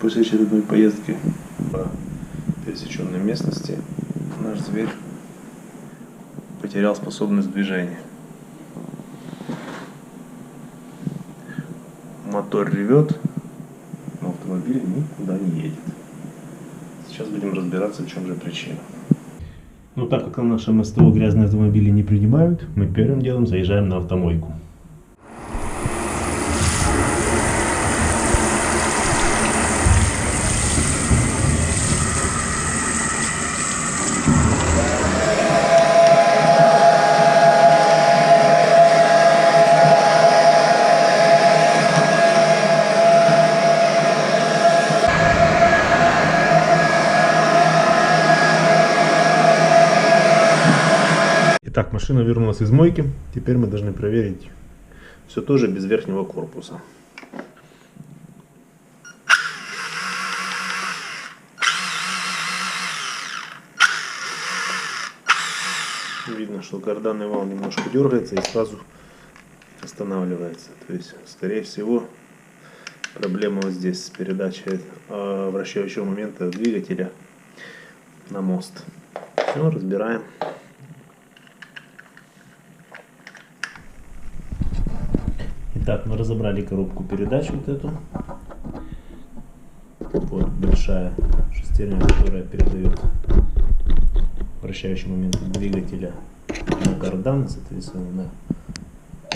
После очередной поездки по пересеченной местности наш зверь потерял способность движения. Мотор ревет, но автомобиль никуда не едет. Сейчас будем разбираться, в чем же причина. Ну, так как на нашем СТО грязные автомобили не принимают, мы первым делом заезжаем на автомойку. Итак, машина вернулась из мойки. Теперь мы должны проверить все тоже без верхнего корпуса. Видно, что карданный вал немножко дергается и сразу останавливается. То есть, скорее всего, проблема вот здесь с передачей вращающего момента двигателя на мост. Все, разбираем. Итак, мы разобрали коробку передач вот эту. Вот большая шестерня, которая передает вращающий момент двигателя на кардан, соответственно, на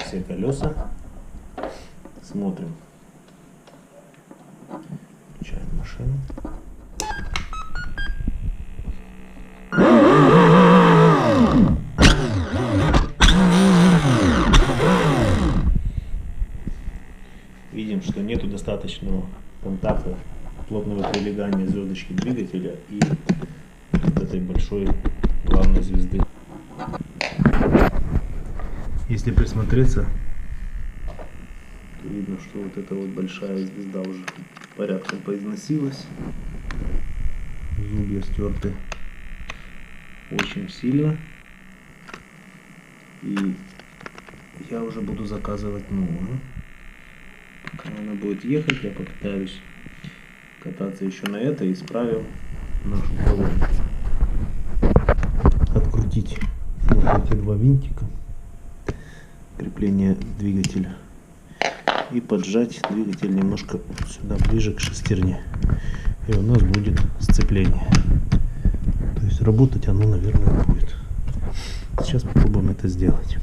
все колеса. Смотрим. Включаем машину. Видим, что нету достаточного контакта, плотного прилегания звездочки двигателя и вот этой большой главной звезды. Если присмотреться, то видно, что вот эта вот большая звезда уже порядком поизносилась. Зубья стерты очень сильно. И я уже буду заказывать новую. Пока она будет ехать, я попытаюсь кататься еще на это и исправим нашу колонку. Открутить вот эти два винтика крепления двигателя и поджать двигатель немножко сюда ближе к шестерне, и у нас будет сцепление. То есть работать оно, наверное, будет. Сейчас попробуем это сделать.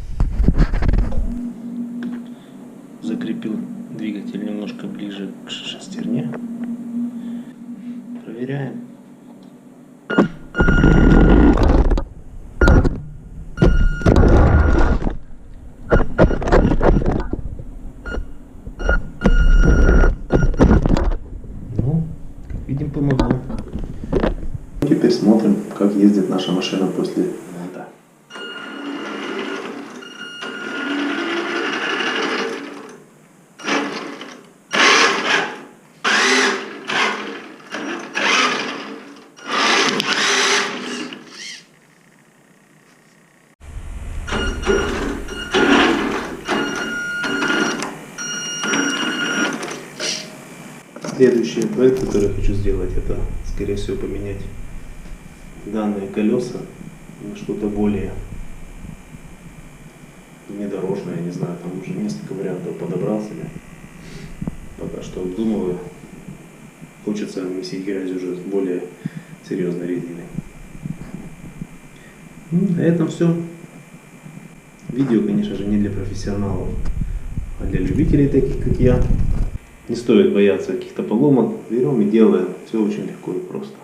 Закрепил двигатель немножко ближе к шестерне. Проверяем. Ну, как видим, помогло. Теперь смотрим, как ездит наша машина после ремонта. Следующий проект, который я хочу сделать, это, скорее всего, поменять данные колеса на что-то более внедорожное, я не знаю, там уже несколько вариантов подобрал себе. Пока что обдумываю. Хочется месить грязь уже с более серьезной резиной. На этом все. Видео, конечно же, не для профессионалов, а для любителей таких, как я. Не стоит бояться каких-то поломок. Берем и делаем. Все очень легко и просто.